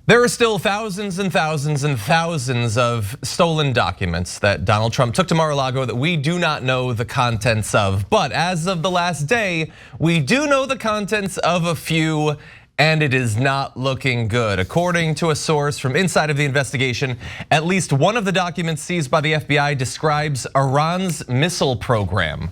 There are still thousands and thousands and thousands of stolen documents that Donald Trump took to Mar-a-Lago that we do not know the contents of. But as of the last day, we do know the contents of a few, and it is not looking good. According to a source from inside of the investigation, at least one of the documents seized by the FBI describes Iran's missile program.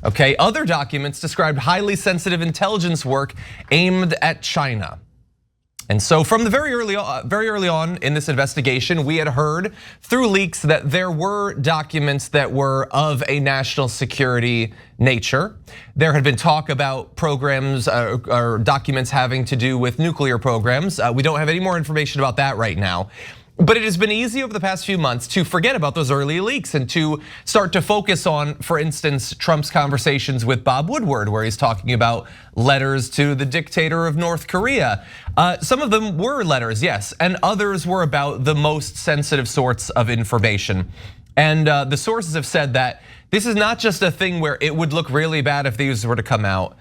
Okay, other documents described highly sensitive intelligence work aimed at China. And so from the very early on in this investigation, we had heard through leaks that there were documents that were of a national security nature. There had been talk about programs or documents having to do with nuclear programs. We don't have any more information about that right now. But it has been easy over the past few months to forget about those early leaks and to start to focus on, for instance, Trump's conversations with Bob Woodward, where he's talking about letters to the dictator of North Korea. Some of them were letters, yes, and others were about the most sensitive sorts of information. And the sources have said that this is not just a thing where it would look really bad if these were to come out.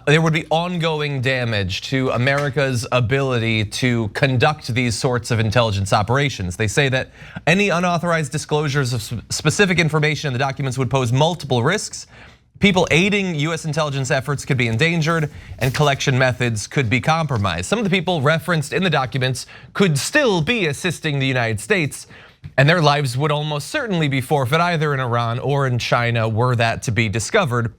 There would be ongoing damage to America's ability to conduct these sorts of intelligence operations. They say that any unauthorized disclosures of specific information in the documents would pose multiple risks. People aiding US intelligence efforts could be endangered, and collection methods could be compromised. Some of the people referenced in the documents could still be assisting the United States, and their lives would almost certainly be forfeit either in Iran or in China were that to be discovered.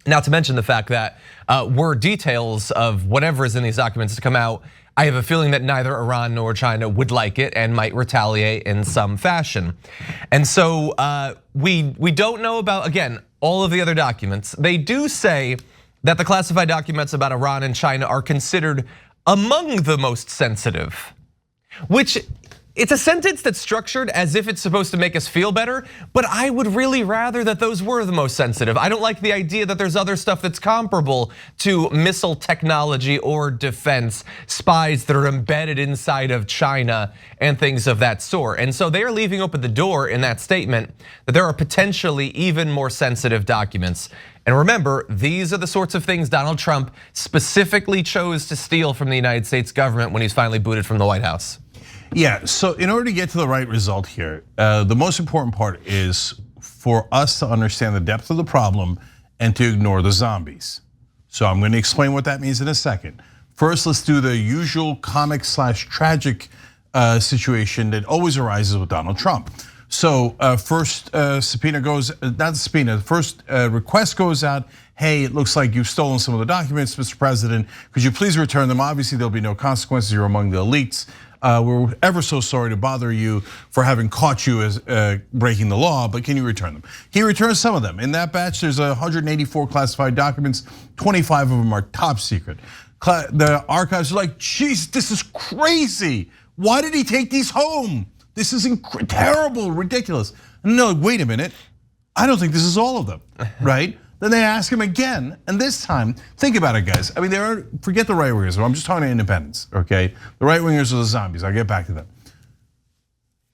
Not to mention the fact that were details of whatever is in these documents to come out, I have a feeling that neither Iran nor China would like it and might retaliate in some fashion. And so we don't know about, again, all of the other documents. They do say that the classified documents about Iran and China are considered among the most sensitive, which it's a sentence that's structured as if it's supposed to make us feel better, but I would really rather that those were the most sensitive. I don't like the idea that there's other stuff that's comparable to missile technology or defense, spies that are embedded inside of China and things of that sort. And so they are leaving open the door in that statement that there are potentially even more sensitive documents. And remember, these are the sorts of things Donald Trump specifically chose to steal from the United States government when he's finally booted from the White House. Yeah, so in order to get to the right result here, the most important part is for us to understand the depth of the problem and to ignore the zombies. So I'm going to explain what that means in a second. First, let's do the usual comic/tragic situation that always arises with Donald Trump. So first subpoena goes, not subpoena, the first request goes out. Hey, it looks like you've stolen some of the documents, Mr. President. Could you please return them? Obviously, there'll be no consequences. You're among the elites. We're ever so sorry to bother you for having caught you as breaking the law, but can you return them? He returns some of them. In that batch, there's 184 classified documents. 25 of them are top secret. The archives are like, geez, this is crazy. Why did he take these home? This is terrible, ridiculous. No, wait a minute. I don't think this is all of them, right? Then they ask him again, and this time, think about it, guys. I mean, forget the right wingers. I'm just talking to independents, okay? The right wingers are the zombies. I'll get back to them.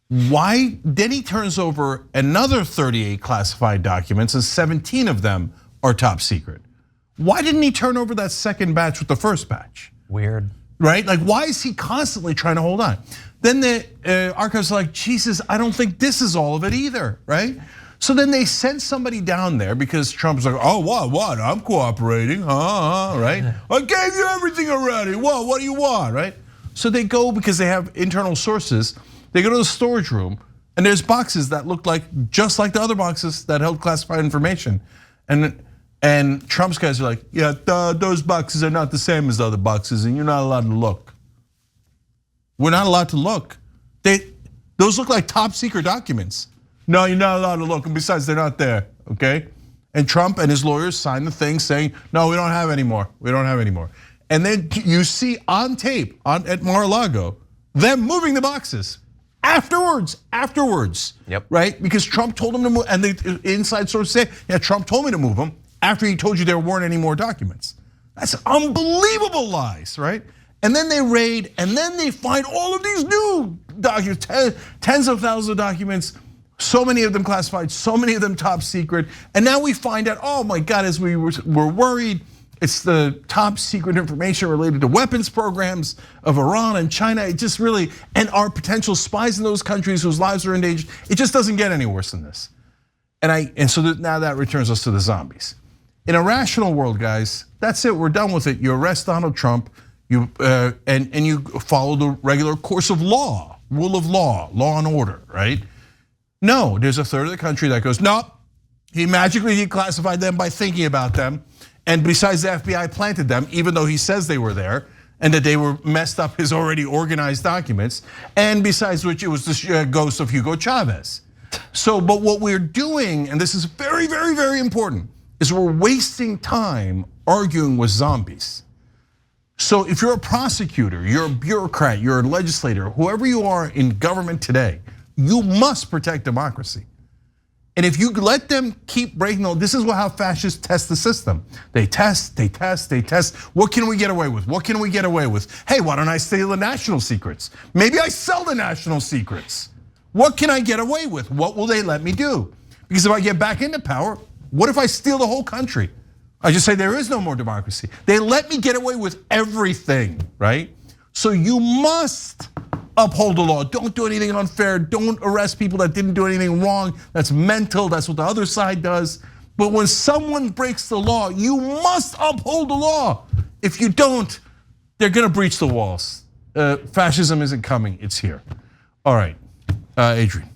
Why? Then he turns over another 38 classified documents, and 17 of them are top secret. Why didn't he turn over that second batch with the first batch? Weird. Right? Like, why is he constantly trying to hold on? Then the archives are like, Jesus, I don't think this is all of it either, right? So then they send somebody down there because Trump's like, oh, what? I'm cooperating, right? I gave you everything already. What do you want, right? So they go because they have internal sources. They go to the storage room and there's boxes that look like just like the other boxes that held classified information. And Trump's guys are like, yeah, those boxes are not the same as the other boxes and you're not allowed to look. We're not allowed to look. Those look like top secret documents. No, you're not allowed to look, and besides, they're not there, okay? And Trump and his lawyers signed the thing saying, no, we don't have any more. We don't have any more. And then you see on tape at Mar-a-Lago them moving the boxes afterwards, yep. Right? Because Trump told them to move, and the inside sources say, yeah, Trump told me to move them after he told you there weren't any more documents. That's unbelievable lies, right? And then they raid, and then they find all of these new documents, tens of thousands of documents. So many of them classified, so many of them top secret. And now we find out, oh my God, as we were worried, It's the top secret information related to weapons programs of Iran and China. It just really, and our potential spies in those countries whose lives are endangered. It just doesn't get any worse than this. And so now that returns us to the zombies. In a rational world, guys, that's it. We're done with it. You arrest Donald Trump, and you follow the regular course of law, rule of law and order, right? No, there's a third of the country that goes, nope. He magically declassified them by thinking about them. And besides, the FBI planted them, even though he says they were there, and that they were messed up his already organized documents. And besides which, it was the ghost of Hugo Chavez. So, but what we're doing, and this is very, very, very important, is we're wasting time arguing with zombies. So if you're a prosecutor, you're a bureaucrat, you're a legislator, whoever you are in government today, you must protect democracy. And if you let them keep breaking, this is how fascists test the system. They test, they test, they test. What can we get away with? What can we get away with? Hey, why don't I steal the national secrets? Maybe I sell the national secrets. What can I get away with? What will they let me do? Because if I get back into power, what if I steal the whole country? I just say there is no more democracy. They let me get away with everything, right? So you must uphold the law. Don't do anything unfair. Don't arrest people that didn't do anything wrong. That's mental. That's what the other side does. But when someone breaks the law, you must uphold the law. If you don't, they're gonna breach the walls. Fascism isn't coming, it's here. All right, Adrian.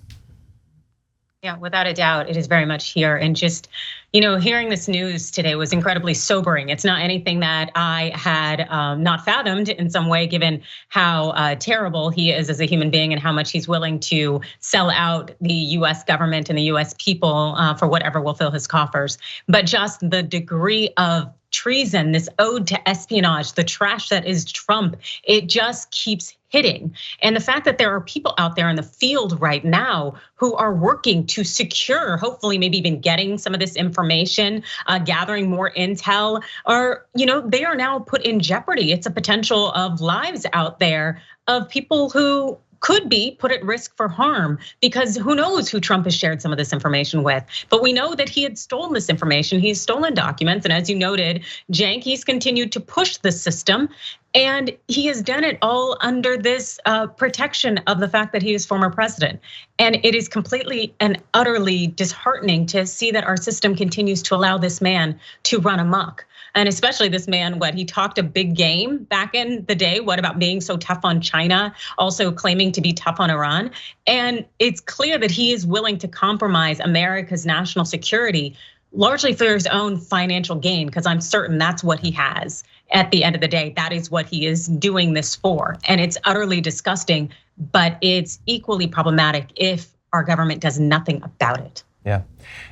Yeah, without a doubt, it is very much here. And just, hearing this news today was incredibly sobering. It's not anything that I had not fathomed in some way, given how terrible he is as a human being and how much he's willing to sell out the US government and the US people for whatever will fill his coffers. But just the degree of treason, this ode to espionage, the trash that is Trump, it just keeps hitting. And the fact that there are people out there in the field right now who are working to secure, hopefully maybe even getting some of this information, gathering more intel, or they are now put in jeopardy. It's a potential of lives out there of people who could be put at risk for harm, because who knows who Trump has shared some of this information with. But we know that he had stolen this information. He's stolen documents. And as you noted, Cenk, he's continued to push the system. And he has done it all under this protection of the fact that he is former president. And it is completely and utterly disheartening to see that our system continues to allow this man to run amok. And especially this man, he talked a big game back in the day, what about being so tough on China, also claiming to be tough on Iran. And it's clear that he is willing to compromise America's national security, largely for his own financial gain, because I'm certain that's what he has. At the end of the day, that is what he is doing this for. And it's utterly disgusting, but it's equally problematic if our government does nothing about it. Yeah,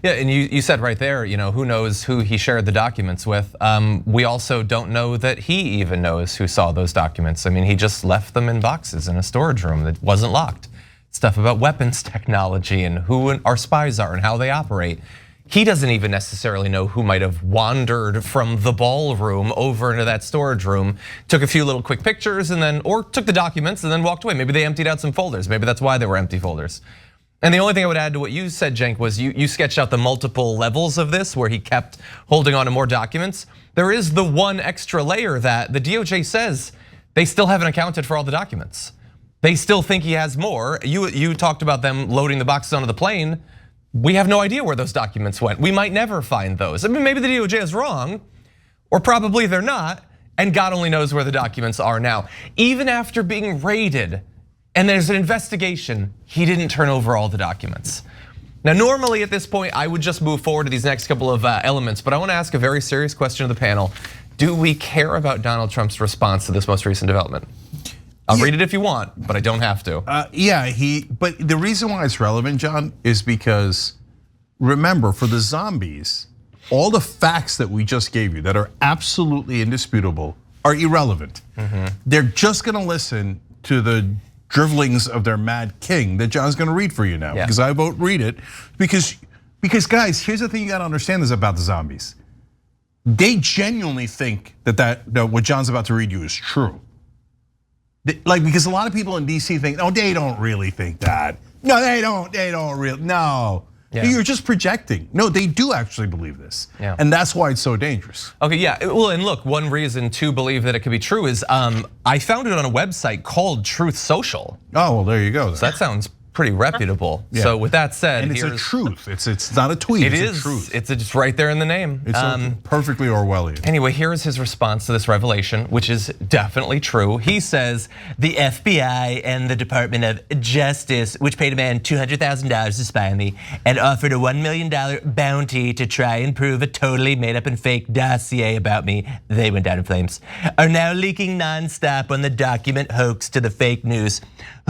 and you said right there, who knows who he shared the documents with. We also don't know that he even knows who saw those documents. I mean, he just left them in boxes in a storage room that wasn't locked. Stuff about weapons technology and who our spies are and how they operate. He doesn't even necessarily know who might have wandered from the ballroom over into that storage room, took a few little quick pictures or took the documents and then walked away. Maybe they emptied out some folders. Maybe that's why they were empty folders. And the only thing I would add to what you said, Cenk, was you sketched out the multiple levels of this where he kept holding on to more documents. There is the one extra layer that the DOJ says they still haven't accounted for all the documents. They still think he has more. You talked about them loading the boxes onto the plane. We have no idea where those documents went. We might never find those. I mean, maybe the DOJ is wrong, or probably they're not, and God only knows where the documents are now. Even after being raided, and there's an investigation, he didn't turn over all the documents. Now, normally at this point, I would just move forward to these next couple of elements, but I want to ask a very serious question to the panel. Do we care about Donald Trump's response to this most recent development? I'll read it if you want, but I don't have to. But the reason why it's relevant, John, is because remember, for the zombies, all the facts that we just gave you that are absolutely indisputable are irrelevant. They're just gonna listen to the dribblings of their mad king that John's gonna read for you now, because I won't read it. Because guys, here's the thing you gotta understand is about the zombies. They genuinely think that what John's about to read you is true. Because a lot of people in DC think, oh, they don't really think that. No, they don't really, no. Yeah. You're just projecting. No, they do actually believe this. Yeah. And that's why it's so dangerous. Okay, yeah, well, and look, one reason to believe that it could be true is I found it on a website called Truth Social. Oh, well, there you go. So that sounds pretty reputable. Yeah. So with that said, and it's a truth. It's not a tweet. It's a truth. It's just right there in the name. It's perfectly Orwellian. Anyway, here is his response to this revelation, which is definitely true. He says the FBI and the Department of Justice, which paid a man $200,000 to spy on me and offered a $1 million bounty to try and prove a totally made up and fake dossier about me, they went down in flames, are now leaking nonstop on the document hoax to the fake news.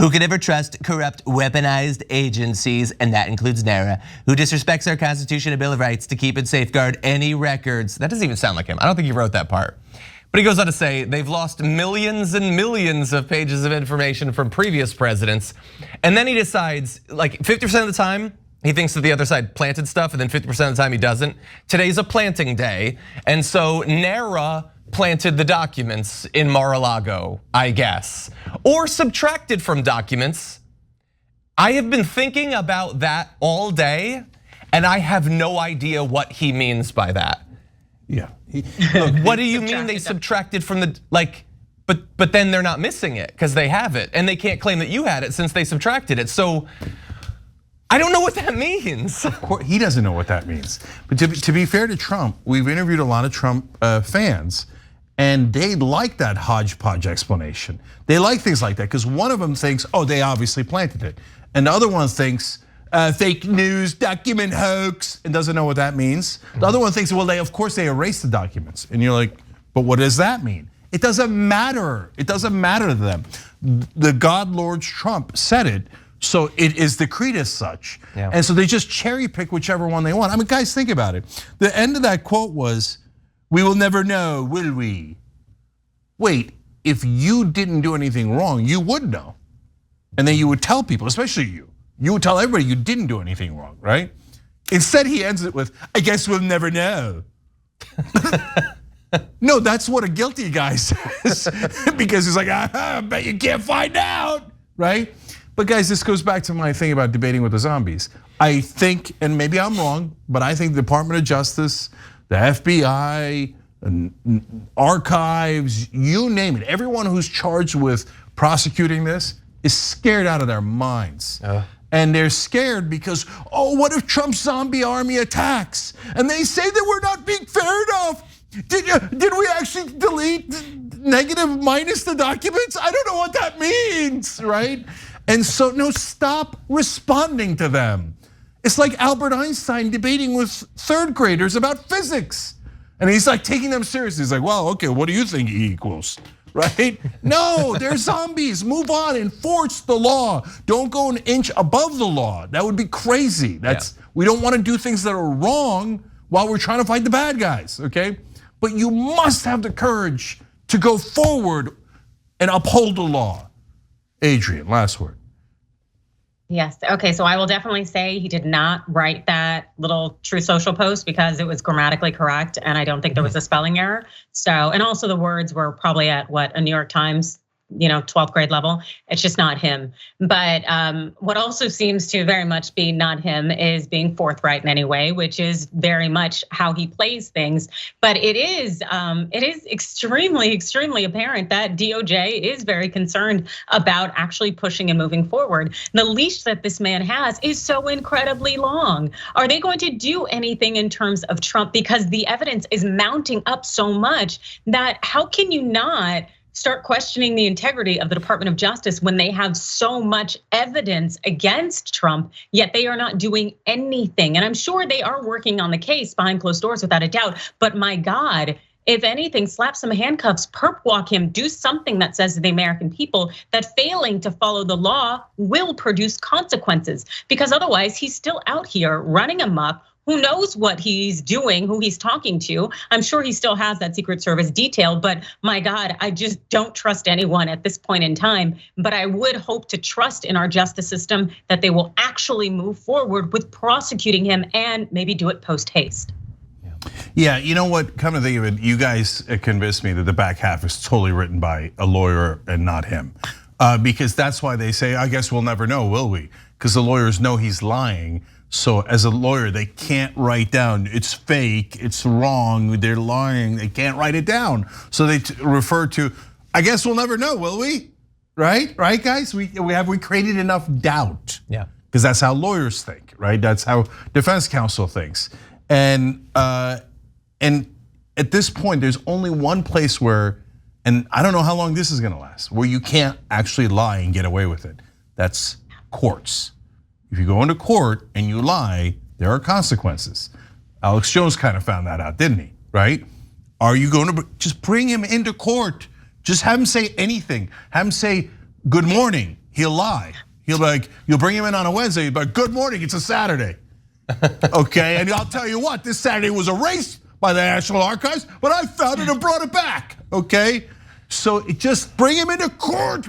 Who could ever trust corrupt, weaponized agencies, and that includes NARA, who disrespects our Constitution and Bill of Rights to keep and safeguard any records? That doesn't even sound like him. I don't think he wrote that part. But he goes on to say they've lost millions and millions of pages of information from previous presidents. And then he decides, like 50% of the time, he thinks that the other side planted stuff, and then 50% of the time he doesn't. Today's a planting day, and so NARA planted the documents in Mar-a-Lago, I guess, or subtracted from documents. I have been thinking about that all day, and I have no idea what he means by that. Yeah. Look, what do you mean they subtracted from the, like, but then they're not missing it because they have it, and they can't claim that you had it since they subtracted it. So I don't know what that means. Of course, he doesn't know what that means. But to be fair to Trump, we've interviewed a lot of Trump fans, and they like that hodgepodge explanation. They like things like that because one of them thinks, oh, they obviously planted it. And the other one thinks, fake news, document hoax, and doesn't know what that means. The other one thinks, well, of course they erased the documents. And you're like, but what does that mean? It doesn't matter. It doesn't matter to them. The God Lord Trump said it, so it is decreed as such. Yeah. And so they just cherry pick whichever one they want. I mean, guys, think about it. The end of that quote was, we will never know, will we? Wait, if you didn't do anything wrong, you would know. And then you would tell people, especially you. You would tell everybody you didn't do anything wrong, right? Instead, he ends it with, I guess we'll never know. No, that's what a guilty guy says. Because he's like, I bet you can't find out, right? But guys, this goes back to my thing about debating with the zombies. I think, and maybe I'm wrong, but I think the Department of Justice, the FBI, archives, you name it, everyone who's charged with prosecuting this is scared out of their minds. And they're scared because, oh, what if Trump's zombie army attacks? And they say that we're not being fair enough. Did we actually delete negative minus the documents? I don't know what that means, right? And so, no, stop responding to them. It's like Albert Einstein debating with third graders about physics. And he's like taking them seriously. He's like, well, okay, what do you think E equals? Right? No, they're zombies. Move on, enforce the law. Don't go an inch above the law. That would be crazy. We don't want to do things that are wrong while we're trying to fight the bad guys, okay? But you must have the courage to go forward and uphold the law. Adrian, last word. Yes, okay, so I will definitely say he did not write that little Truth Social post because it was grammatically correct and I don't think there was a spelling error. So, and also the words were probably at what, a New York Times, 12th grade level. It's just not him. But what also seems to very much be not him is being forthright in any way, which is very much how he plays things. But it is extremely, extremely apparent that DOJ is very concerned about actually pushing and moving forward. The leash that this man has is so incredibly long. Are they going to do anything in terms of Trump? Because the evidence is mounting up so much that how can you not start questioning the integrity of the Department of Justice when they have so much evidence against Trump, yet they are not doing anything? And I'm sure they are working on the case behind closed doors without a doubt, but my God, if anything, slap some handcuffs, perp walk him, do something that says to the American people that failing to follow the law will produce consequences, because otherwise he's still out here running amok. Who knows what he's doing, who he's talking to. I'm sure he still has that Secret Service detail, but my God, I just don't trust anyone at this point in time. But I would hope to trust in our justice system that they will actually move forward with prosecuting him and maybe do it post haste. Yeah, you know what, come to think of it, you guys convinced me that the back half is totally written by a lawyer and not him. Because that's why they say, I guess we'll never know, will we? Because the lawyers know he's lying. So as a lawyer, they can't write down, it's fake, it's wrong, they're lying, they can't write it down. So they refer to, I guess we'll never know, will we? Right, guys? We created enough doubt. Yeah. Because that's how lawyers think, right? That's how defense counsel thinks. And at this point, there's only one place where, and I don't know how long this is gonna last, where you can't actually lie and get away with it. That's courts. If you go into court and you lie, there are consequences. Alex Jones kind of found that out, didn't he? Right? Are you going to just bring him into court? Just have him say anything. Have him say, good morning. He'll lie. He'll be like, you'll bring him in on a Wednesday, he'll be like, good morning, it's a Saturday. Okay, and I'll tell you what, this Saturday was erased by the National Archives, but I found it and brought it back, okay? So just bring him into court,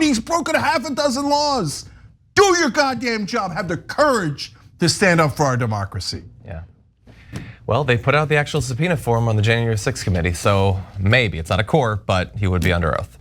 he's broken half a dozen laws. Do your goddamn job, have the courage to stand up for our democracy. Yeah. Well, they put out the actual subpoena for him on the January 6th committee, so maybe, it's not a court, but he would be under oath.